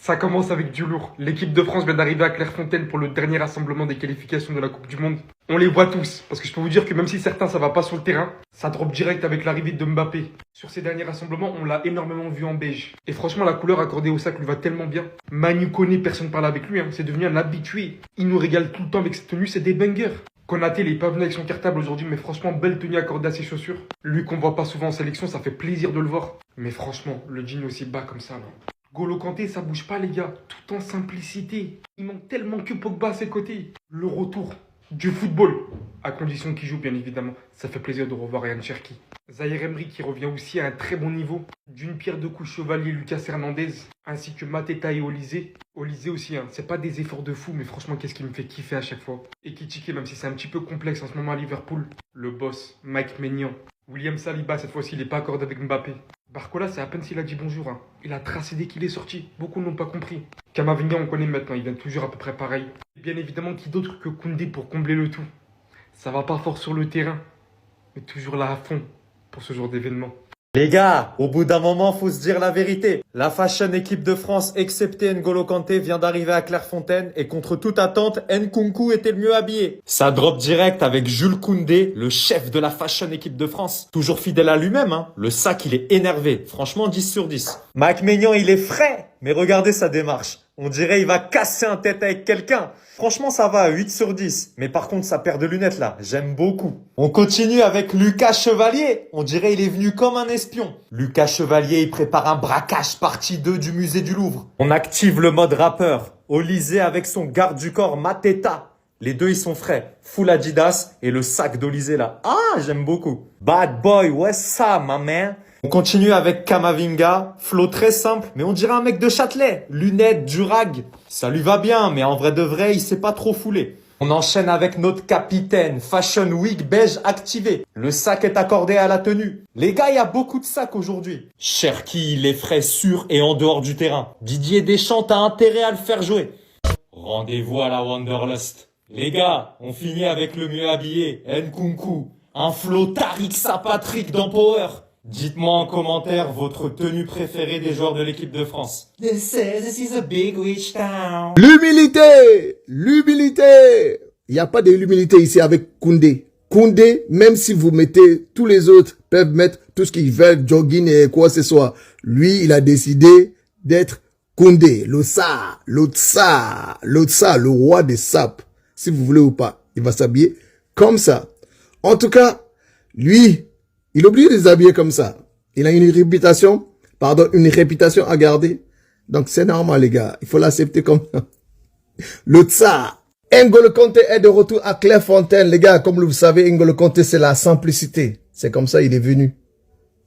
Ça commence avec du lourd. L'équipe de France vient d'arriver à Clairefontaine pour le dernier rassemblement des qualifications de la Coupe du Monde. On les voit tous, parce que je peux vous dire que même si certains ça va pas sur le terrain, ça drop direct avec l'arrivée de Mbappé. Sur ces derniers rassemblements, on l'a énormément vu en beige. Et franchement, la couleur accordée au sac lui va tellement bien. Manu Koné, personne parle avec lui, hein. C'est devenu un habitué. Il nous régale tout le temps avec cette tenue, c'est des bangers. Konaté, il est pas venu avec son cartable aujourd'hui, mais franchement, belle tenue accordée à ses chaussures. Lui qu'on voit pas souvent en sélection, ça fait plaisir de le voir. Mais franchement, le jean aussi bas comme ça, là. N'Golo Kanté, ça bouge pas les gars, tout en simplicité. Il manque tellement que Pogba à ses côtés. Le retour du football, à condition qu'il joue bien évidemment. Ça fait plaisir de revoir Ryan Cherki. Zahir Emery qui revient aussi à un très bon niveau. D'une pierre deux coups Chevalier, Lucas Hernandez, ainsi que Mateta et Olysée. Olysée aussi, hein. C'est pas des efforts de fou, mais franchement qu'est-ce qui me fait kiffer à chaque fois. Et Kitike, même si c'est un petit peu complexe en ce moment à Liverpool. Le boss, Mike Maignan. William Saliba, cette fois-ci, il n'est pas accordé avec Mbappé. Barcola, c'est à peine s'il a dit bonjour. Hein. Il a tracé dès qu'il est sorti. Beaucoup n'ont pas compris. Kamavinga, on connaît maintenant. Il vient toujours à peu près pareil. Et bien évidemment, qui d'autre que Koundé pour combler le tout. Ça va pas fort sur le terrain, mais toujours là à fond pour ce genre d'événement. Les gars, au bout d'un moment, faut se dire la vérité. La fashion équipe de France, excepté N'Golo Kanté, vient d'arriver à Clairefontaine et contre toute attente, Nkunku était le mieux habillé. Ça drop direct avec Jules Koundé, le chef de la fashion équipe de France. Toujours fidèle à lui-même, hein. Le sac, il est énervé. Franchement, 10 sur 10. Mike Maignan, il est frais. Mais regardez sa démarche. On dirait il va casser un tête avec quelqu'un. Franchement, ça va, 8 sur 10. Mais par contre, sa paire de lunettes là, j'aime beaucoup. On continue avec Lucas Chevalier. On dirait il est venu comme un espion. Lucas Chevalier, il prépare un braquage partie 2 du musée du Louvre. On active le mode rappeur. Olysée avec son garde du corps Mateta. Les deux, ils sont frais. Full Adidas et le sac d'Olysée là. Ah, j'aime beaucoup. Bad boy, what's up, my man? On continue avec Kamavinga, flow très simple, mais on dirait un mec de Châtelet. Lunettes, durag, ça lui va bien, mais en vrai de vrai, il s'est pas trop foulé. On enchaîne avec notre capitaine, Fashion Week beige activé. Le sac est accordé à la tenue. Les gars, il y a beaucoup de sacs aujourd'hui. Cherki, les frais sûrs et en dehors du terrain. Didier Deschamps, t'as intérêt à le faire jouer. Rendez-vous à la Wanderlust. Les gars, on finit avec le mieux habillé, Nkunku. Un flow Tariq Patrick dans Power. Dites-moi en commentaire votre tenue préférée des joueurs de l'équipe de France. This is a big witch town. L'humilité! L'humilité! Il n'y a pas de l'humilité ici avec Koundé. Koundé, même si vous mettez, tous les autres peuvent mettre tout ce qu'ils veulent, jogging et quoi que ce soit. Lui, il a décidé d'être Koundé, le roi des sapes. Si vous voulez ou pas, il va s'habiller comme ça. En tout cas, lui, il est obligé de s'habiller comme ça. Il a une réputation à garder. Donc c'est normal les gars, il faut l'accepter comme ça. Le tsar. N'Golo Kanté est de retour à Clairefontaine. Les gars, comme vous le savez, N'Golo Kanté c'est la simplicité. C'est comme ça il est venu.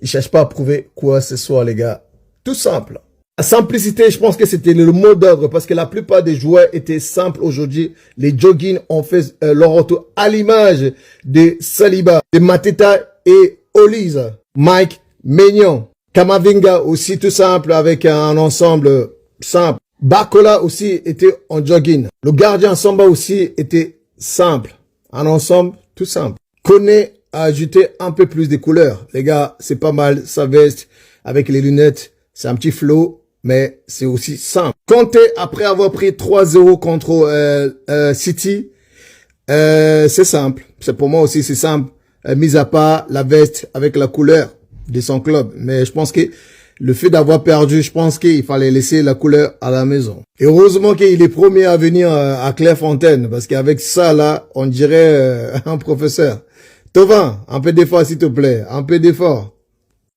Il cherche pas à prouver quoi que ce soit les gars. Tout simple. La simplicité, je pense que c'était le mot d'ordre parce que la plupart des joueurs étaient simples aujourd'hui. Les jogging ont fait leur retour à l'image de Saliba, de Mateta et Olise, Mike Maignan, Kamavinga aussi tout simple avec un ensemble simple. Barcola aussi était en jogging. Le gardien Samba aussi était simple. Un ensemble tout simple. Koné a ajouté un peu plus de couleurs. Les gars, c'est pas mal. Sa veste avec les lunettes, c'est un petit flow, mais c'est aussi simple. Kanté, après avoir pris 3-0 contre City, c'est simple. C'est pour moi aussi, c'est simple. Mis à part la veste avec la couleur de son club. Mais je pense que le fait d'avoir perdu, je pense qu'il fallait laisser la couleur à la maison. Et heureusement qu'il est premier à venir à Clairefontaine, parce qu'avec ça, là, on dirait un professeur. Tovin, un peu d'effort, s'il te plaît. Un peu d'effort.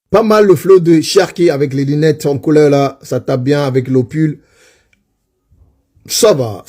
Pas mal le flow de Cherki avec les lunettes en couleur, là. Ça tape bien avec le pull. Ça va.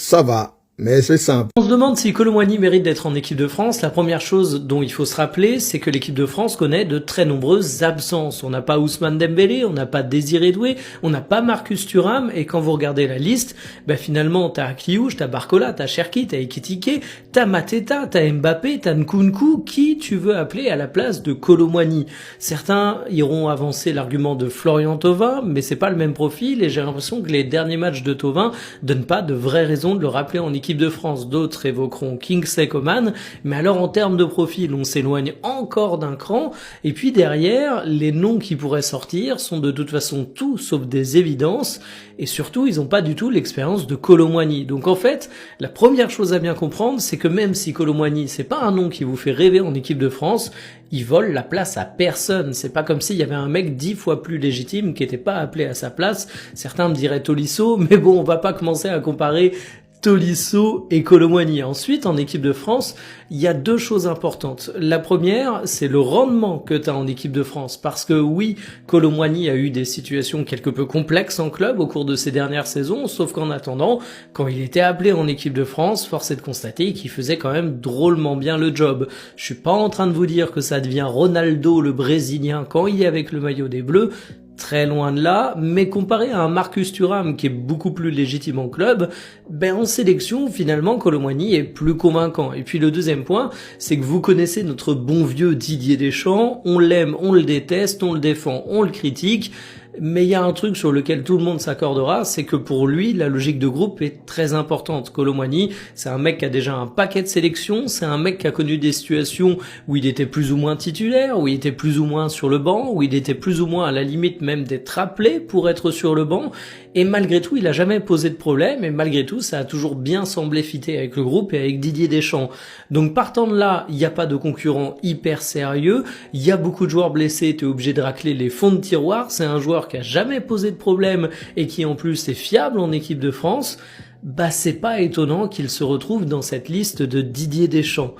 Mais c'est simple. On se demande si Kolo Muani mérite d'être en équipe de France. La première chose dont il faut se rappeler, c'est que l'équipe de France connaît de très nombreuses absences. On n'a pas Ousmane Dembélé, on n'a pas Désiré Doué, on n'a pas Marcus Thuram. Et quand vous regardez la liste, finalement, t'as Kliouche, t'as Barcola, t'as Cherki, t'as Ekitike, t'as Mateta, t'as Mbappé, t'as Nkunku. Qui tu veux appeler à la place de Kolo Muani? Certains iront avancer l'argument de Florian Thauvin, mais c'est pas le même profil et j'ai l'impression que les derniers matchs de Thauvin donnent pas de vraies raisons de le rappeler en équipe équipe de France, d'autres évoqueront Kingsley Coman, mais alors en termes de profil, on s'éloigne encore d'un cran, et puis derrière, les noms qui pourraient sortir sont de toute façon tout sauf des évidences, et surtout, ils n'ont pas du tout l'expérience de Kolo Muani. Donc en fait, la première chose à bien comprendre, c'est que même si Kolo Muani, c'est pas un nom qui vous fait rêver en équipe de France, il vole la place à personne. C'est pas comme s'il y avait un mec 10 fois plus légitime qui était pas appelé à sa place. Certains me diraient Tolisso, mais bon, on va pas commencer à comparer Tolisso et Kolo Muani. Ensuite, en équipe de France, il y a deux choses importantes. La première, c'est le rendement que tu as en équipe de France. Parce que oui, Kolo Muani a eu des situations quelque peu complexes en club au cours de ces dernières saisons, sauf qu'en attendant, quand il était appelé en équipe de France, force est de constater qu'il faisait quand même drôlement bien le job. Je suis pas en train de vous dire que ça devient Ronaldo le Brésilien quand il est avec le maillot des Bleus, très loin de là, mais comparé à un Marcus Thuram qui est beaucoup plus légitime en club, ben en sélection, finalement, Kolo Muani est plus convaincant. Et puis le deuxième point, c'est que vous connaissez notre bon vieux Didier Deschamps, on l'aime, on le déteste, on le défend, on le critique, mais il y a un truc sur lequel tout le monde s'accordera, c'est que pour lui, la logique de groupe est très importante. Kolo Muani, c'est un mec qui a déjà un paquet de sélections, c'est un mec qui a connu des situations où il était plus ou moins titulaire, où il était plus ou moins sur le banc, où il était plus ou moins à la limite même d'être appelé pour être sur le banc, et malgré tout, il a jamais posé de problème, et malgré tout, ça a toujours bien semblé fitter avec le groupe et avec Didier Deschamps. Donc partant de là, il n'y a pas de concurrent hyper sérieux, il y a beaucoup de joueurs blessés, t'es obligé de racler les fonds de tiroir, c'est un joueur qui a jamais posé de problème et qui en plus est fiable en équipe de France, bah c'est pas étonnant qu'il se retrouve dans cette liste de Didier Deschamps.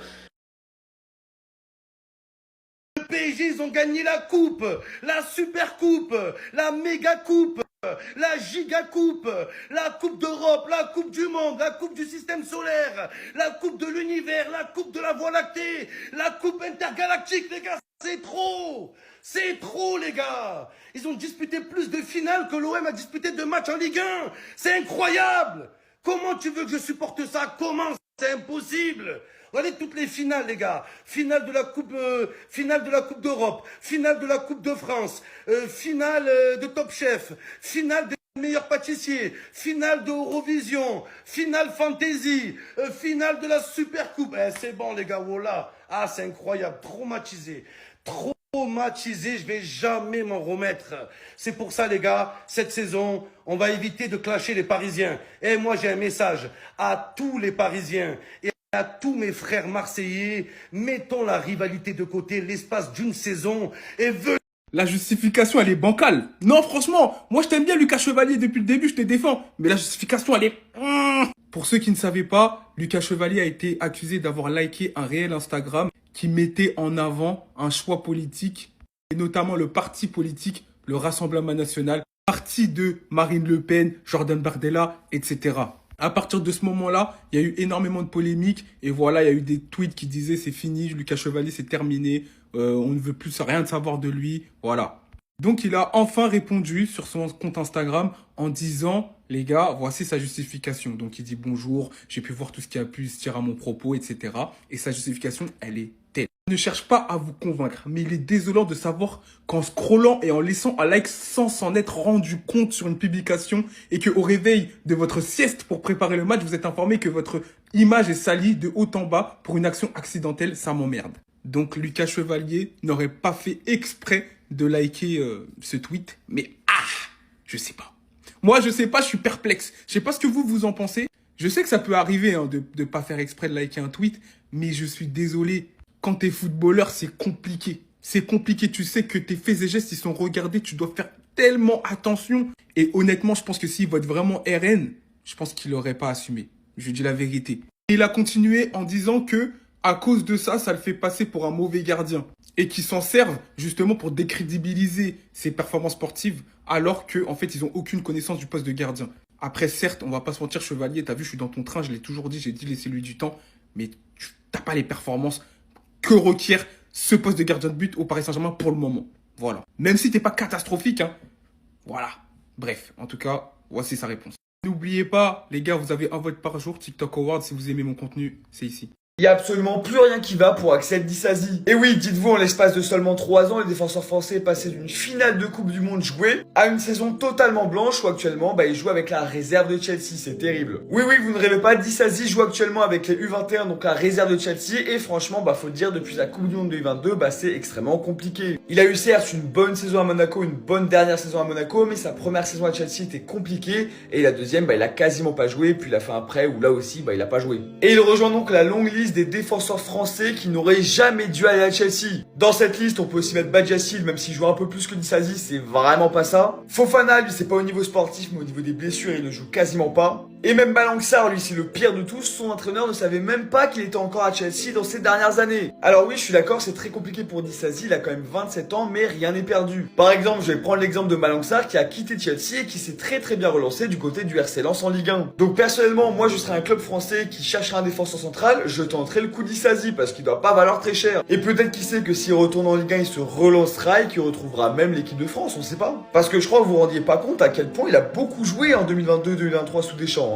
Le PSG, ils ont gagné la coupe, la super coupe, la méga coupe, la giga coupe, la coupe d'Europe, la coupe du monde, la coupe du système solaire, la coupe de l'univers, la coupe de la Voie lactée, la coupe intergalactique, les gars, c'est trop! C'est trop, les gars! Ils ont disputé plus de finales que l'OM a disputé de matchs en Ligue 1! C'est incroyable! Comment tu veux que je supporte ça? Comment? C'est impossible! Regardez toutes les finales, les gars. Finale de la Coupe d'Europe, finale de la Coupe de France, finale de Top Chef, finale des meilleurs pâtissiers, finale d'Eurovision, finale Fantasy, finale de la Super Coupe. Eh, c'est bon, les gars, voilà. Ah, c'est incroyable. Traumatisé. Traumatisé, je vais jamais m'en remettre. C'est pour ça, les gars, cette saison, on va éviter de clasher les Parisiens. Et moi, j'ai un message à tous les Parisiens et à tous mes frères marseillais. Mettons la rivalité de côté l'espace d'une saison et venez. La justification, elle est bancale. Non, franchement, moi je t'aime bien, Lucas Chevalier, depuis le début, je te défends. Mais la justification, elle est... Pour ceux qui ne savaient pas, Lucas Chevalier a été accusé d'avoir liké un réel Instagram qui mettait en avant un choix politique, et notamment le parti politique, le Rassemblement National, parti de Marine Le Pen, Jordan Bardella, etc. À partir de ce moment-là, il y a eu énormément de polémiques, et voilà, il y a eu des tweets qui disaient c'est fini, Lucas Chevalier, c'est terminé, on ne veut plus rien savoir de lui, voilà. Donc il a enfin répondu sur son compte Instagram en disant « Les gars, voici sa justification ». Donc il dit « Bonjour, j'ai pu voir tout ce qui a pu se tirer à mon propos, etc. » Et sa justification, elle est telle. Il ne cherche pas à vous convaincre, mais il est désolant de savoir qu'en scrollant et en laissant un like sans s'en être rendu compte sur une publication et qu'au réveil de votre sieste pour préparer le match, vous êtes informé que votre image est salie de haut en bas pour une action accidentelle, ça m'emmerde. Donc Lucas Chevalier n'aurait pas fait exprès de liker ce tweet, mais je sais pas. Moi, je sais pas, je suis perplexe. Je sais pas ce que vous en pensez. Je sais que ça peut arriver de pas faire exprès de liker un tweet, mais je suis désolé. Quand t'es footballeur, c'est compliqué. C'est compliqué, tu sais que tes faits et gestes, ils sont regardés, tu dois faire tellement attention. Et honnêtement, je pense que s'il vote vraiment RN, je pense qu'il aurait pas assumé. Je dis la vérité. Et il a continué en disant que, à cause de ça, ça le fait passer pour un mauvais gardien. Et qui s'en servent justement pour décrédibiliser ses performances sportives, alors qu'en fait, ils n'ont aucune connaissance du poste de gardien. Après, certes, on va pas se mentir, Chevalier, t'as vu, je suis dans ton train, je l'ai toujours dit, j'ai dit laissez-lui du temps, mais tu n'as pas les performances que requiert ce poste de gardien de but au Paris Saint-Germain pour le moment. Voilà. Même si t'es pas catastrophique, hein. Voilà. Bref, en tout cas, voici sa réponse. N'oubliez pas, les gars, vous avez un vote par jour, TikTok Awards, si vous aimez mon contenu, c'est ici. Il y a absolument plus rien qui va pour Axel Disasi. Et oui, dites-vous, en l'espace de seulement 3 ans, les défenseurs français passaient d'une finale de Coupe du Monde jouée à une saison totalement blanche où actuellement, il joue avec la réserve de Chelsea. C'est terrible. Oui, vous ne rêvez pas, Disasi joue actuellement avec les U21, donc la réserve de Chelsea. Et franchement, faut le dire, depuis la Coupe du Monde 2022, c'est extrêmement compliqué. Il a eu certes une bonne saison à Monaco, une bonne dernière saison à Monaco, mais sa première saison à Chelsea était compliquée. Et la deuxième, il a quasiment pas joué. Puis il a fait un prêt où là aussi, il a pas joué. Et il rejoint donc la longue liste des défenseurs français qui n'auraient jamais dû aller à Chelsea. Dans cette liste, on peut aussi mettre Badiashile, même s'il joue un peu plus que Disasi, c'est vraiment pas ça. Fofana, lui, c'est pas au niveau sportif, mais au niveau des blessures, il ne joue quasiment pas. Et même Malang Sarr, lui, c'est le pire de tous. Son entraîneur ne savait même pas qu'il était encore à Chelsea dans ces dernières années. Alors oui, je suis d'accord, c'est très compliqué pour Disasi, il a quand même 27 ans, mais rien n'est perdu. Par exemple, je vais prendre l'exemple de Malang Sarr qui a quitté Chelsea et qui s'est très bien relancé du côté du RC Lens en Ligue 1. Donc personnellement, moi je serais un club français qui chercherait un défenseur central, je tenterais le coup Disasi parce qu'il doit pas valoir très cher. Et peut-être qui sait que s'il retourne en Ligue 1, il se relancera et qu'il retrouvera même l'équipe de France, on sait pas. Parce que je crois que vous vous rendiez pas compte à quel point il a beaucoup joué en 2022-2023 sous Deschamps.